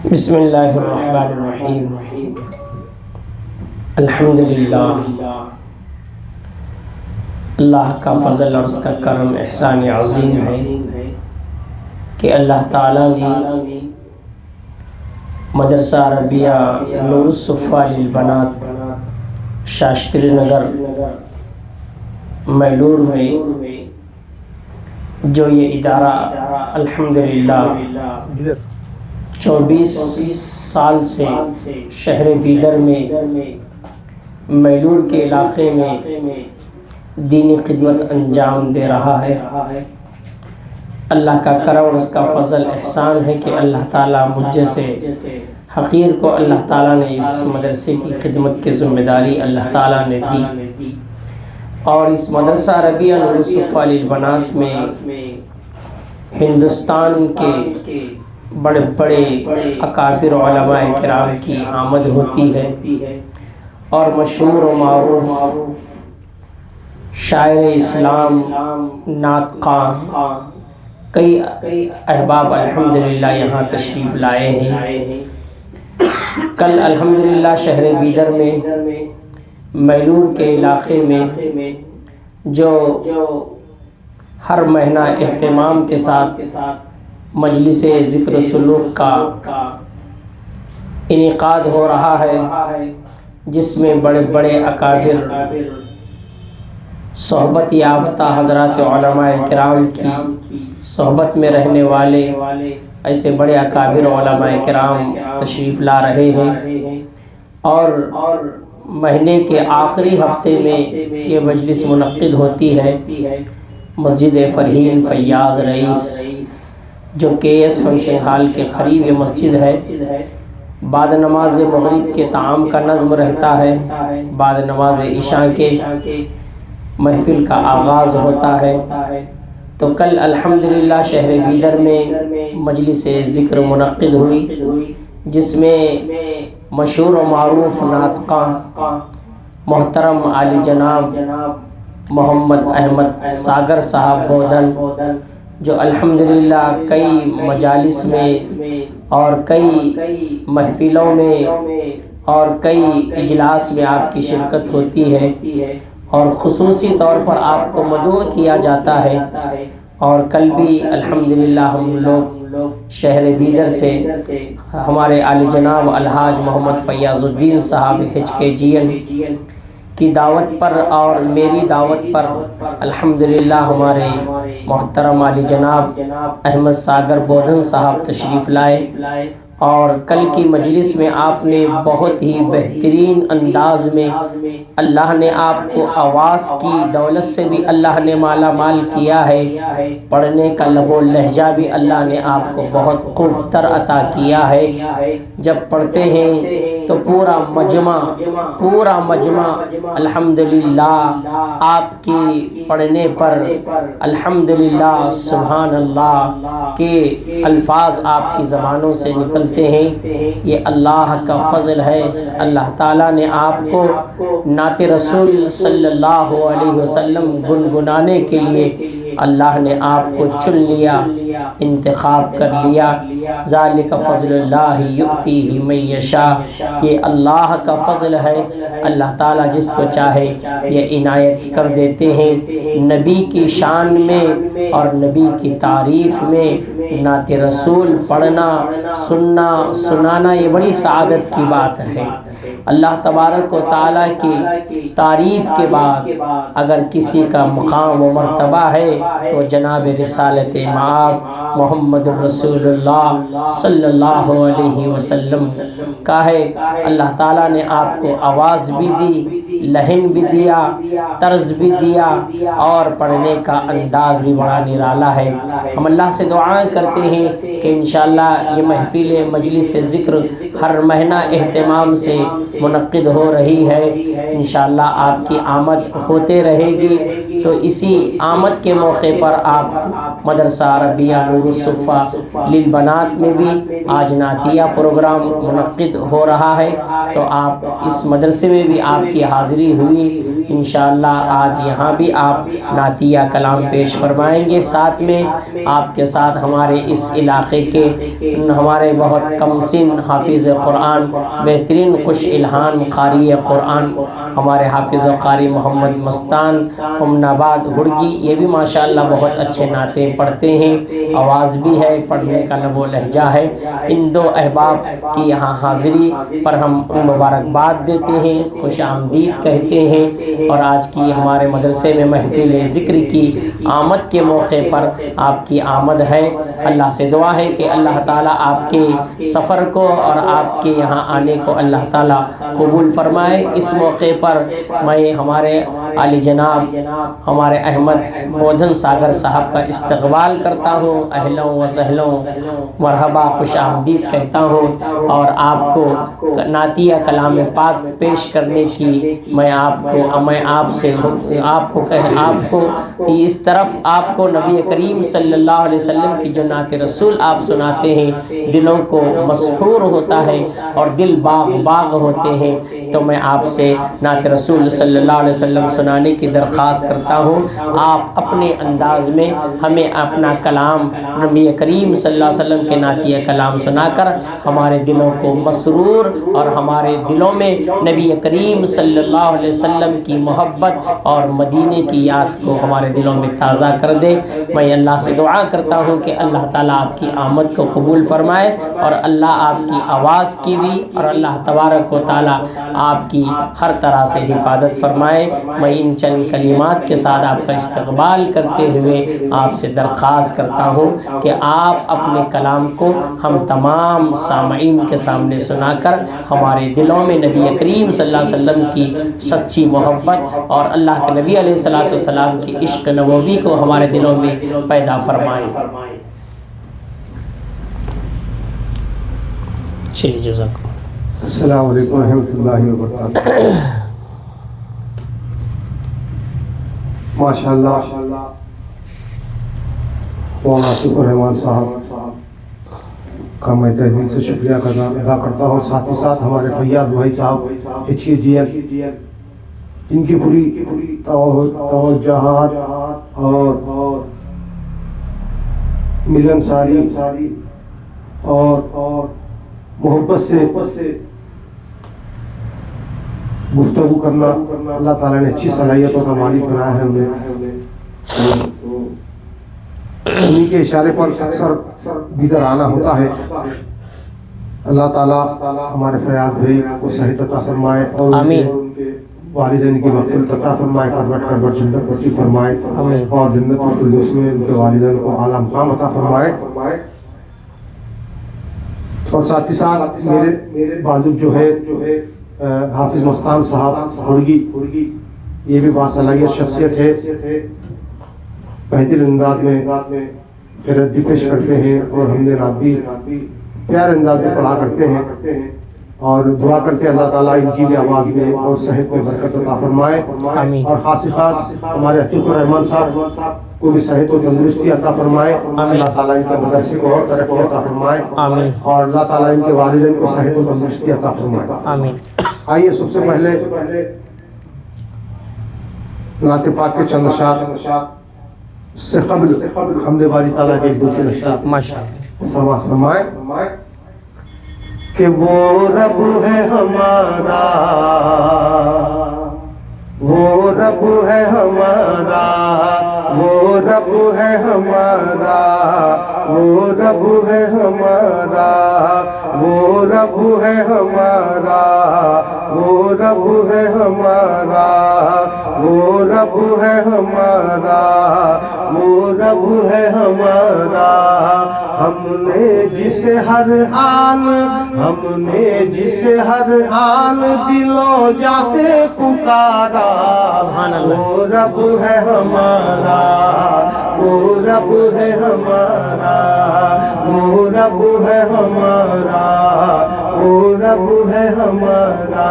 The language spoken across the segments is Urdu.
بسم اللہ الرحمن الرحیم۔ الحمدللہ، اللہ کا فضل اور اس کا کرم احسان عظیم ہے کہ اللہ تعالیٰ نے مدرسہ عربیہ نور الصفا للبنات شاشتری نگر میلور میں جو یہ ادارہ الحمدللہ 24 سال سے شہر بیدر میں میلور کے علاقے میں دینی خدمت انجام دے رہا ہے۔ اللہ کا کرم اور اس کا فضل احسان ہے کہ اللہ تعالیٰ مجھ جیسے حقیر کو اللہ تعالیٰ نے اس مدرسے کی خدمت کی ذمہ داری اللہ تعالیٰ نے دی، اور اس مدرسہ عربیہ نور الصفا للبنات میں ہندوستان کے بڑے بڑے اکابر علماء کرام کی آمد ہوتی ہے، اور مشہور و معروف شاعر اسلام، نعت خواں، کئی احباب الحمدللہ یہاں تشریف لائے ہیں۔ کل الحمدللہ شہر بیدر میں میلور کے علاقے میں جو ہر مہینہ اہتمام کے ساتھ مجلس ذکر سلوک کا انعقاد ہو رہا ہے، جس میں بڑے بڑے اکابر صحبت یافتہ حضرات علماء کرام کی صحبت میں رہنے والے ایسے بڑے اکابر علماء کرام تشریف لا رہے ہیں، اور مہینے کے آخری ہفتے میں یہ مجلس منعقد ہوتی ہے مسجد فرحین فیاض رئیس، جو کے ایس فنکشن ہال کے قریب یہ مسجد ہے۔ بعد نماز مغرب کے طعام کا نظم رہتا ہے، بعد نماز عشاء کے محفل کا آغاز ہوتا ہے۔ تو کل الحمدللہ شہر بیدر میں مجلس ذکر منعقد ہوئی، جس میں مشہور و معروف نعت خواں محترم عالی جناب محمد احمد ساگر صاحب بودن، جو الحمدللہ کئی مجالس میں اور کئی محفلوں میں اور کئی اجلاس میں آپ کی شرکت ہوتی ہے، اور خصوصی طور پر آپ کو مدعو کیا جاتا ہے۔ اور کل بھی الحمدللہ ہم لوگ شہر بیدر سے ہمارے عالی جناب الحاج محمد فیاض الدین صاحب HKGN کی دعوت پر اور میری دعوت پر الحمدللہ ہمارے محترم عالی جناب احمد ساگر بودن صاحب تشریف لائے، اور کل کی مجلس میں آپ نے بہت ہی بہترین انداز میں اللہ نے آپ کو آواز کی دولت سے بھی اللہ نے مالا مال کیا ہے، پڑھنے کا لب و لہجہ بھی اللہ نے آپ کو بہت خوب تر عطا کیا ہے۔ جب پڑھتے ہیں تو پورا مجمع الحمدللہ آپ کی پڑھنے پر الحمدللہ سبحان اللہ کے الفاظ آپ کی زبانوں سے نکلتے ہیں۔ یہ اللہ کا فضل ہے۔ اللہ تعالیٰ نے آپ کو نعت رسول صلی اللہ علیہ وسلم گنگنانے کے لیے اللہ نے آپ کو چن لیا، انتخاب کر لیا۔ ذالک فضل اللہ یؤتیہ من یشاء، یہ اللہ کا فضل ہے، اللہ تعالیٰ جس کو چاہے یہ عنایت کر دیتے ہیں۔ نبی کی شان میں اور نبی کی تعریف میں نعت رسول پڑھنا، سننا، سنانا یہ بڑی سعادت کی بات ہے۔ اللہ تبارک و تعالیٰ کی تعریف کے بعد اگر کسی کا مقام و مرتبہ ہے تو جناب رسالت مآب محمد رسول اللہ صلی اللہ علیہ وسلم کا ہے۔ اللہ تعالیٰ نے آپ کو آواز بھی دی، لہن بھی دیا، طرز بھی دیا، اور پڑھنے کا انداز بھی بڑا نرالا ہے۔ ہم اللہ سے دعائیں کرتے ہیں کہ انشاءاللہ یہ محفل مجلس ذکر ہر مہینہ اہتمام سے منعقد ہو رہی ہے، انشاءاللہ آپ کی آمد ہوتے رہے گی۔ تو اسی آمد کے موقع پر آپ مدرسہ عربیہ نور الصفا للبنات میں بھی آج نعتیہ پروگرام منعقد ہو رہا ہے، تو آپ اس مدرسے میں بھی آپ کی حاضری ہوئی، انشاءاللہ آج یہاں بھی آپ نعتیہ کلام پیش فرمائیں گے۔ ساتھ میں آپ کے ساتھ ہمارے اس علاقے کے ہمارے بہت کم سن حافظ قرآن، بہترین خوش الہان قاری قرآن ہمارے حافظ و قاری محمد مستان امن آباد ہڑگی، یہ بھی ماشاءاللہ بہت اچھے نعتیں پڑھتے ہیں، آواز بھی ہے، پڑھنے کا لب و لہجہ ہے۔ ان دو احباب کی یہاں حاضری پر ہم مبارکباد دیتے ہیں، خوش آمدید کہتے ہیں، اور آج کی ہمارے مدرسے میں محفل ذکر کی آمد کے موقع پر آپ کی آمد ہے۔ اللہ سے دعا ہے کہ اللہ تعالیٰ آپ کے سفر کو اور آپ کے یہاں آنے کو اللہ تعالیٰ قبول فرمائے۔ اس موقع پر میں ہمارے عالی جناب ہمارے احمد بودھن ساگر صاحب کا استقبال کرتا ہوں، اہلا و سہلا مرحبا، خوش آمدید کہتا ہوں، اور آپ کو نعتیہ کلام پاک پیش کرنے کی میں آپ کو اس طرف آپ کو نبی کریم صلی اللہ علیہ وسلم کی جو نعت رسول آپ سناتے ہیں دلوں کو مسحور ہوتا ہے اور دل باغ باغ ہوتے ہیں، تو میں آپ سے نعت رسول صلی اللہ علیہ وسلم سنانے کی درخواست کرتا ہوں۔ آپ اپنے انداز میں ہمیں اپنا کلام نبی کریم صلی اللہ علیہ وسلم کے نعتیہ کلام سنا کر ہمارے دلوں کو مسرور اور ہمارے دلوں میں نبی کریم صلی اللہ علیہ وسلم کی محبت اور مدینے کی یاد کو ہمارے دلوں میں تازہ کر دے۔ میں اللہ سے دعا کرتا ہوں کہ اللہ تعالیٰ آپ کی آمد کو قبول فرمائے، اور اللہ آپ کی آواز کی بھی، اور اللہ تبارک و تعالیٰ آپ کی ہر طرح سے حفاظت فرمائے۔ میں ان چند کلمات کے ساتھ آپ کا استقبال کرتے ہوئے آپ سے درخواست کرتا ہوں کہ آپ اپنے کلام کو ہم تمام سامعین کے سامنے سنا کر ہمارے دلوں میں نبی کریم صلی اللہ علیہ وسلم کی سچی محبت اور اللہ کے نبی علیہ الصلوۃ والسلام کی عشق نبوی کو ہمارے دلوں میں پیدا فرمائے۔ چلیے، جزاک اللہ۔ السلام علیکم ورحمۃ اللہ وبرکاتہ۔ ماشاء اللہ، مولانا عاصف الرحمان صاحب کا میں تہ دل سے شکریہ ادا کرتا ہوں، ساتھ ہی ساتھ ہمارے فیاض بھائی صاحب HKGL، ان کی پوری توجہات اور ملن ساری اور محبت سے گفتگو کرنا، اللہ تعالیٰ نے اچھی صلاحیتوں کا مالک بنایا ہے ہمیں، انہیں کے اشارے پر اکثر ادھر آنا ہوتا ہے۔ اللہ تعالیٰ ہمارے فیاض بھائی کو صحت عطا فرمائے اور ان کے والدین کی مغفرت عطا فرمائے، کروٹ جنت نصیب فرمائے، اور جنت الفردوس میں ان کے والدین کو اعلیٰ مقام عطا فرمائے۔ اور ساتھ ہی ساتھ میرے والد جو ہے حافظ مستان صاحب ہڑگی، یہ بھی باصلاحیت شخصیت ہے، بہترین انداز میں خیرت بھی پیش کرتے ہیں، اور ہم نے رات بھی پیارے انداز میں پڑھا کرتے ہیں، اور دعا کرتے ہیں اللہ تعالیٰ ان کی بھی آواز میں اور صحت میں برکت عطا فرمائے، اور خاص ہمارے عتیق الرحمان صاحب کو بھی صحت و تندرستی عطا فرمائے، اللہ تعالیٰ ان کے مدرسے کو اور ترقی عطا فرمائے، اور اللہ تعالیٰ ان کے والدین کو صحت و تندرستی عطا فرمائے۔ آئیے سب سے پہلے نعت پاک کے چند اشعار سے قبل حمد باری تعالیٰ کے ایک دوسرے اشعار سماعت فرمائے کہ وہ رب ہے ہمارا، وہ رب ہے ہمارا، وہ رب ہے ہمارا، وہ رب ہے ہمارا، وہ رب ہے ہمارا، وہ رب ہے ہمارا، وہ رب ہے ہمارا، وہ رب ہے ہمارا، ہم نے جسے ہر آن، ہم نے جسے ہر آن دل و جاں سے پکارا، وہ رب ہے ہمارا، وہ رب ہے ہمارا، وہ رب ہے ہمارا، وہ رب ہے ہمارا،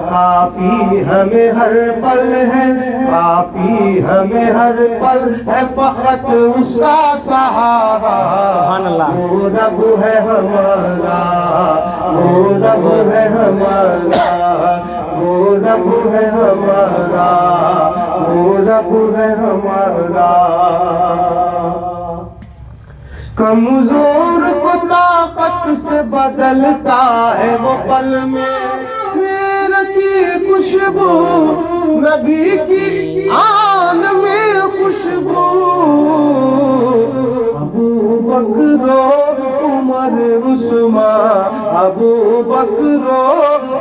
کافی ہمیں ہر پل ہے، کافی ہمیں ہر پل ہے، فقط اس کا سہارا۔ سبحان اللہ۔ وہ رب ہے ہمارا، وہ رب ہے ہمارا، وہ رب ہے ہمارا، وہ رب ہے ہمارا۔ کمزور کو طاقت سے بدلتا ہے وہ پل میں، میرے کی خوشبو نبی کی آن میں خوشبو۔ ابو بکر و عمر عثمان، ابو بکر و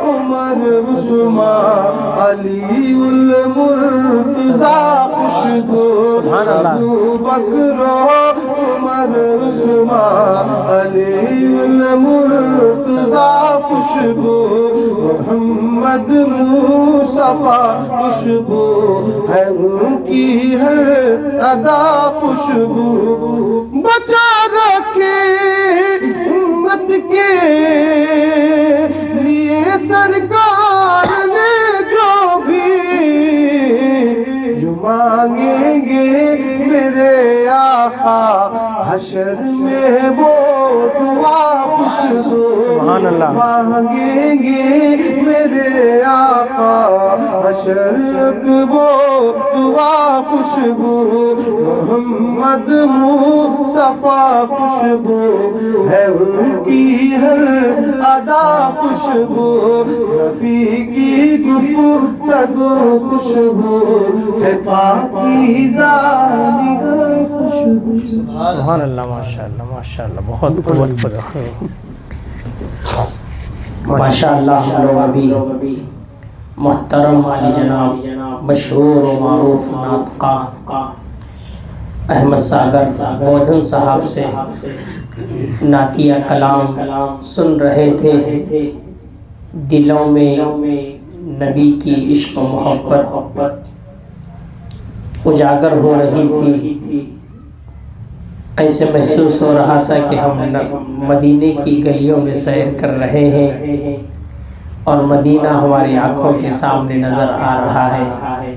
عمر عثمان، علی المرتضی خوشبو۔ سبحان اللہ۔ ابو بکر و عمر عثمان، علی المرتضی خوشبو، محمد مصطفیٰ خوشبو ہے ان کی ہر ادا خوشبو۔ بچا رکھے امت کے لیے سرکار نے جو مانگیں گے میرے آقا حشر میں وہ دعا خوشبو۔ سبحان اللہ۔ مانگیں گے میرے آقا حشر وہ دعا خوشبو، محمد مصطفیٰ خوشبو ہے ان کی ہر ادا خوشبو، نبی کی گفتگو خوشبو ہے، پاکیزہ نگاہ خوشبو۔ سبحان اللہ، ماشاء اللہ ماشاء اللہ، بہت قوت خدا۔ ماشاء اللہ، ہم لوگ ابھی محترم علی جناب مشہور و معروف ناطقہ احمد ساگر بودھن صاحب سے نعتیہ کلام سن رہے تھے۔ دلوں میں نبی کی عشق و محبت اجاگر ہو رہی تھی، ایسے محسوس ہو رہا تھا کہ ہم مدینے کی گلیوں میں سیر کر رہے ہیں اور مدینہ ہماری آنکھوں کے سامنے نظر آ رہا ہے۔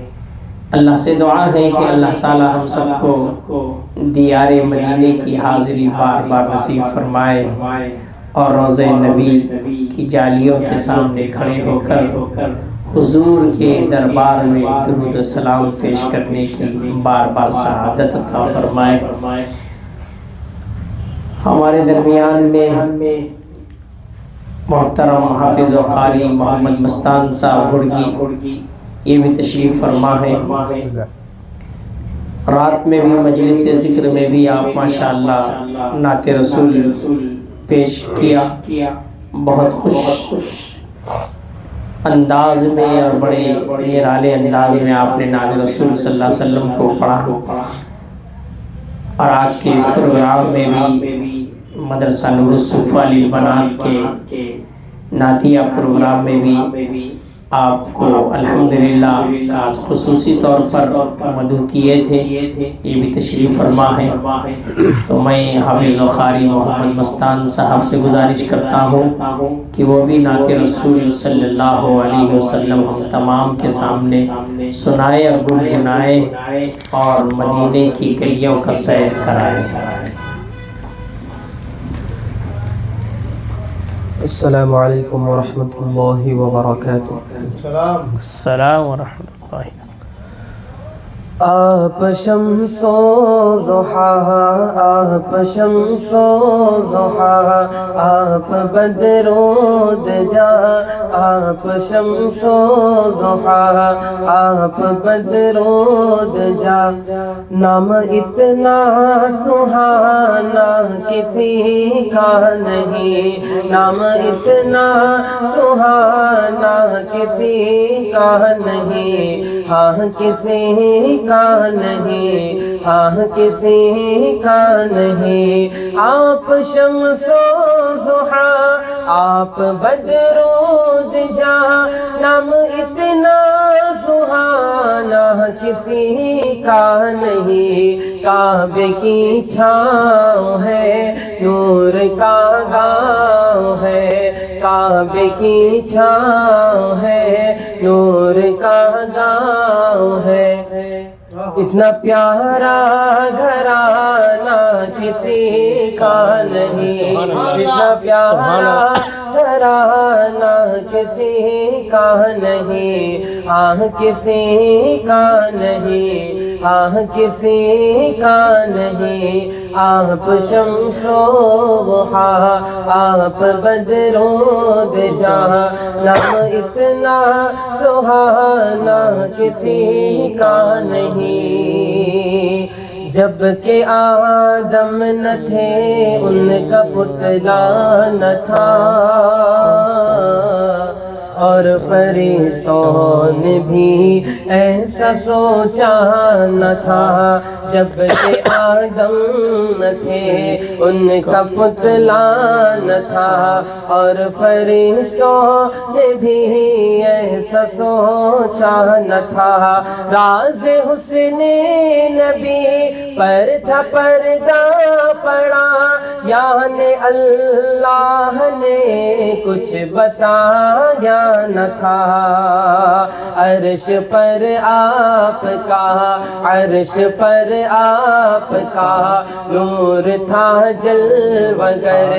اللہ سے دعا ہے کہ اللہ تعالی ہم سب کو دیار مدینے کی حاضری بار بار نصیب فرمائے اور روضہ نبی کی جالیوں کے سامنے کھڑے ہو کر حضور کے دربار میں درود و سلام پیش کرنے کی بار بار سعادت عطا فرمائے۔ ہمارے درمیان میں محترم حافظ و قاری محمد مستان صاحب ہڑگی یہ بھی تشریف فرما ہے۔ رات میں بھی مجلس ذکر میں بھی آپ ماشاءاللہ نعت رسول پیش کیا، بہت خوش انداز میں اور بڑے نرالے انداز میں آپ نے نعت رسول صلی اللہ علیہ وسلم کو پڑھا۔ اور آج کے اس پروگرام میں بھی مدرسہ نور الصفا للبنات کے نعتیہ پروگرام میں بھی آپ کو الحمدللہ آج خصوصی طور پر مدعو کیے تھے، یہ بھی تشریف فرما ہے۔ تو میں حافظ و قاری محمد مستان صاحب سے گزارش کرتا ہوں کہ وہ بھی نعت رسول صلی اللہ علیہ وسلم ہم تمام کے سامنے سنائے اور گنگنائے اور مدینے کی گلیوں کا سیر کرائے۔ السلام علیکم ورحمۃ اللہ وبرکاتہ۔ السلام ورحمۃ اللہ۔ آپ شمس و ضحیٰ، آپ شمس و ضحیٰ، آپ بدر و دجا، آپ شمس و ضحیٰ، آپ بدر و دجا، نام اتنا سہانا کسی کا نہیں، نام اتنا سہانا کسی کا نہیں، ہاں کسی کا نہیں، ہاں کسی کا نہیں، آپ شمس و ضحیٰ، آپ بدر و دجا، نام اتنا سہانا کسی کا نہیں، کعبے کی چھاؤں ہے، نور کا گاؤں ہے، کعبے کی چھاؤں ہے، نور کا گاؤں ہے، اتنا پیارا گھرانہ کسی کا نہیں، اتنا پیارا گھرانہ کسی کا نہیں، ہاں کسی کا نہیں، ہاں کسی کا نہیں، آپ شمس و ضحیٰ، آپ بدر و دجا، نام اتنا سہانا کسی کا نہیں، جب کہ آدم نہ تھے ان کا پتلا نہ تھا، اور فرشتوں نے بھی ایسا سوچا نہ تھا، جب کہ آدم نہ تھے ان کا پتلا نہ تھا، اور فرشتوں نے بھی ایسا سوچا نہ تھا، راز حسن نبی پر تھا پردہ پڑا، یعنی اللہ نے کچھ بتایا نہ تھا، عرش پر آپ کا، عرش پر آپ کا نور تھا جلوہ گر،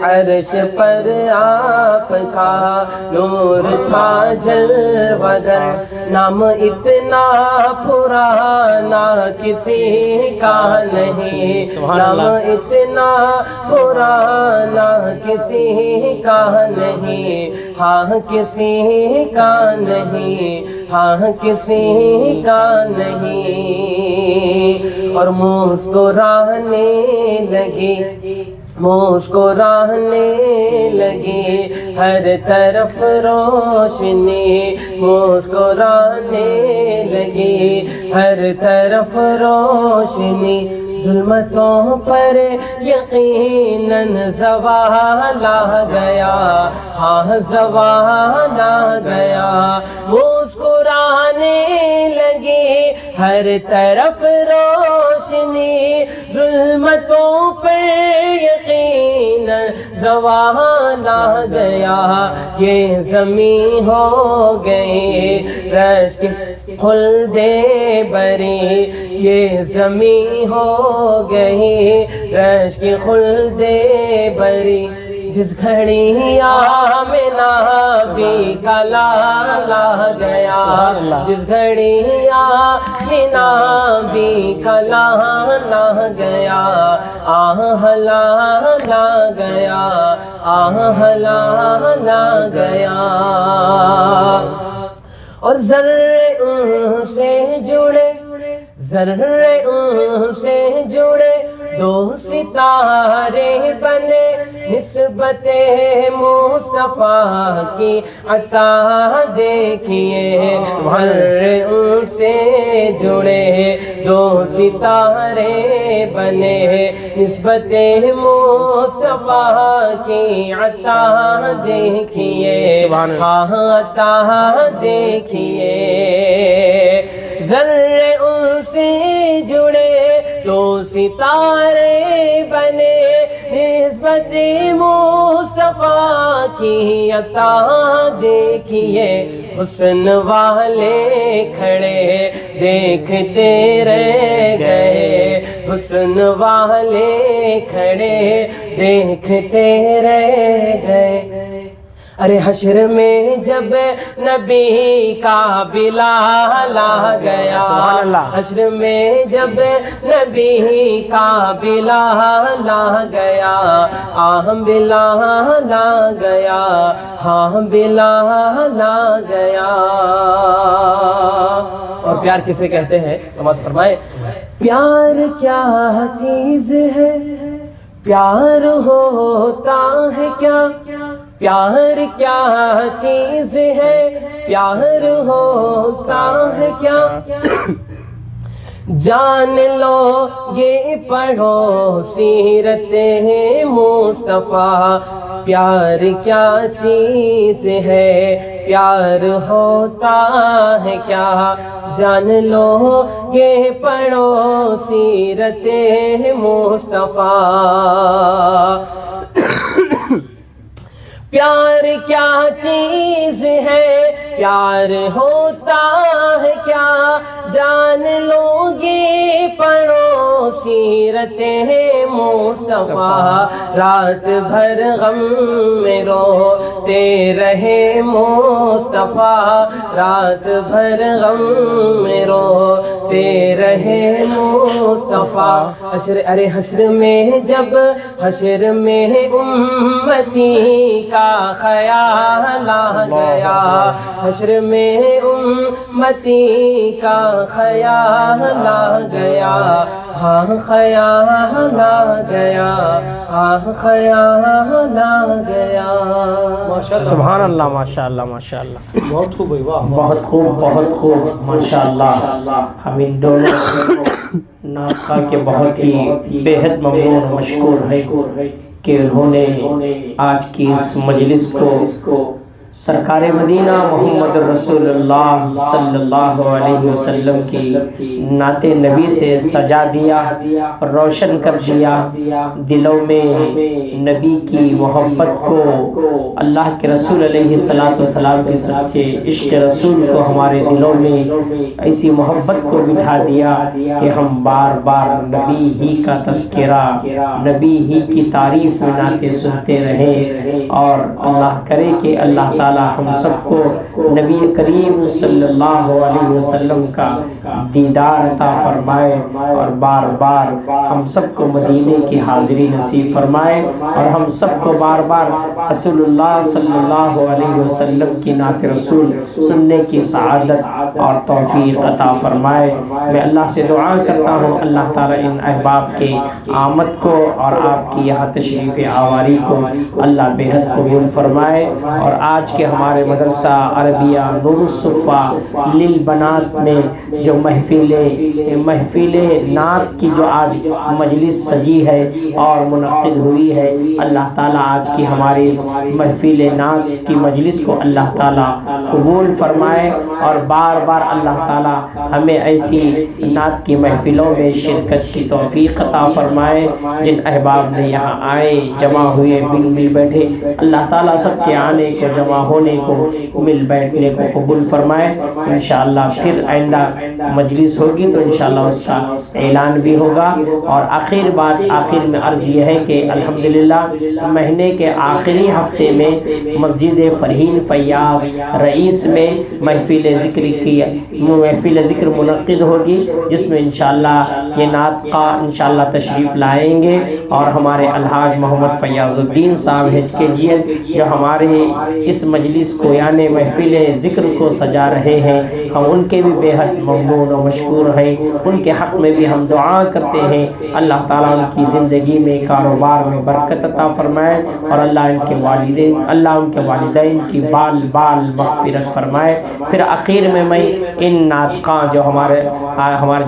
عرش پر آپ کا نور تھا جلوہ گر، نام اتنا پرانا کسی کا نہیں، نام اتنا پرانا کسی کا نہیں، ہاں کسی کا نہیں، ہاں کسی کا نہیں، اور مسکرانے لگی، مسکرانے لگی، ہر طرف روشنی، مسکرانے لگی، ہر طرف روشنی، ظلمتوں پر یقیناً زوال آ گیا، ہاں زوال آ گیا، مسکرانے لگی، ہر طرف روشنی، ظلمتوں پر یقیناً زوال آ گیا، یہ زمین ہو گئی رشک خلد بری، یہ زمین ہو گئی رشک خلد بری، جس گھڑی آمنہ بھی کا لالا گیا، جس گھڑی آمنہ بھی کا لالا گیا، آہ لالا گیا، آہ لالا گیا، اور ذرے ان سے جڑے، ذرے ان سے جڑے، دو ستارے بنے، نسبت مصطفیٰ کی عطا دیکھیے، ذرے ان سے جڑے، دو ستارے بنے، نسبت مصطفیٰ کی عطا دیکھیے، ہاں عطا دیکھیے، ذرے ان سے جڑے، دو ستارے بنے، نسبت مصطفیٰ کی عطا دیکھیے، حسن والے کھڑے دیکھتے رہ گئے، حسن والے کھڑے دیکھتے رہ گئے، ارے حشر میں جب نبی کا بلال آ گیا، حشر میں جب نبی کا بلال آ گیا، آہ بلال آ گیا، ہاں بلال آ گیا، اور پیار کسے کہتے ہیں سماعت فرمائے، پیار کیا چیز ہے، پیار ہوتا ہے کیا، پیار کیا چیز ہے، پیار ہوتا ہے کیا، جان لو گے پڑھو سیرت مصطفیٰ، پیار کیا چیز ہے، پیار ہوتا ہے کیا، جان لو گے پڑھو سیرت مصطفیٰ، پیار کیا چیز ہے، پیار ہوتا ہے کیا، جان لو گے پڑھو سیرت مصطفیٰ، رات بھر غم میں روتے رہے مصطفیٰ، رات بھر غم میں روتے رہے مصطفیٰ، ارے حشر میں جب حشر میں امتی کا خیال آ گیا، حشر میں امتی کا خیال آ گیا، ہاں خیال آ گیا، ہاں خیال آ گیا۔ سبحان اللہ، ماشاء اللہ، ماشاء اللہ، بہت خوب ہے، واہ، بہت خوب، بہت خوب، ماشاء اللہ۔ ہم ان دونوں نعت خواہ کے بہت ہی بے حد ممنون و مشکور ہے کہ انہوں نے آج کی اس مجلس کو سرکار مدینہ محمد رسول اللہ صلی اللہ علیہ وسلم کی نعت نبی سے سجا دیا، روشن کر دیا، دلوں میں نبی کی محبت کو، اللہ کے رسول علیہ السلام کے سچے عشق رسول کو ہمارے دلوں میں ایسی محبت کو بٹھا دیا کہ ہم بار بار نبی ہی کا تذکرہ، نبی ہی کی تعریف میں نعتیں سنتے رہیں، اور اللہ کرے کہ اللہ تعالی ہم سب کو نبی کریم صلی اللہ علیہ وسلم کا دیدار عطا فرمائے، اور بار بار ہم سب کو مدینے کی حاضری نصیب فرمائے، اور ہم سب کو بار بار رسول اللہ صلی اللہ علیہ وسلم کی نعت رسول سننے کی سعادت اور توفیق عطا فرمائے۔ میں اللہ سے دعا کرتا ہوں اللہ تعالیٰ ان احباب کے آمد کو اور آپ کی یہاں تشریف آوری کو اللہ بے حد قبول فرمائے، اور آج کے ہمارے مدرسہ عربیہ نور الصفا للبنات میں جو محفل نعت کی جو آج مجلس سجی ہے اور منعقد ہوئی ہے، اللہ تعالیٰ آج کی ہماری اس محفل نعت کی مجلس کو اللہ تعالیٰ قبول فرمائے، اور بار بار اللہ تعالیٰ ہمیں ایسی نعت کی محفلوں میں شرکت کی توفیق عطا فرمائے۔ جن احباب نے یہاں آئے، جمع ہوئے، مل بیٹھے، اللہ تعالیٰ سب کے آنے کو، جمع ہونے کو، مل بیٹھنے کو قبول فرمائے۔ انشاءاللہ پھر آئندہ مجلس ہوگی تو انشاءاللہ اس کا اعلان بھی ہوگا۔ اور آخر میں عرض یہ ہے کہ الحمدللہ مہینے کے آخری ہفتے میں مسجد فرحین فیاض رئیس میں محفل ذکر منعقد ہوگی، جس میں انشاءاللہ یہ نعت کا انشاءاللہ تشریف لائیں گے، اور ہمارے الحاج محمد فیاض الدین صاحب HKGL جو ہمارے اس مجلس کو یعنی محفل ذکر کو سجا رہے ہیں، ہم ان کے بھی بے حد ممنون و مشکور ہیں، ان کے حق میں بھی ہم دعا کرتے ہیں اللہ تعالیٰ ان کی زندگی میں، کاروبار میں برکت عطا فرمائے، اور اللہ ان کے والدین کی بال مغفرت فرمائے۔ پھر آخر میں ان نعت خواں جو ہمارے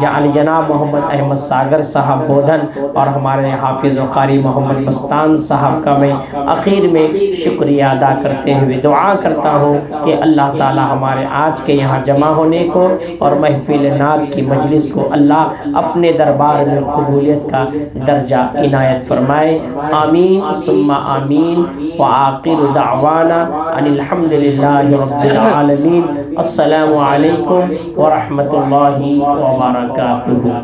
علی جناب محمد احمد ساگر صاحب بودھن اور ہمارے حافظ و قاری محمد مستان صاحب کا میں آخر میں شکریہ ادا کرتے ہوئے دعا کرتا ہوں کہ اللہ تعالی ہمارے آج کے یہاں جمع ہونے کو اور محفل نعت کی مجلس کو اللہ اپنے دربار میں قبولیت کا درجہ عنایت فرمائے۔ آمین ثم آمین، وآخر دعوانا ان الحمد للہ رب العالمین۔ السلام علیکم ورحمۃ اللہ وبرکاتہ۔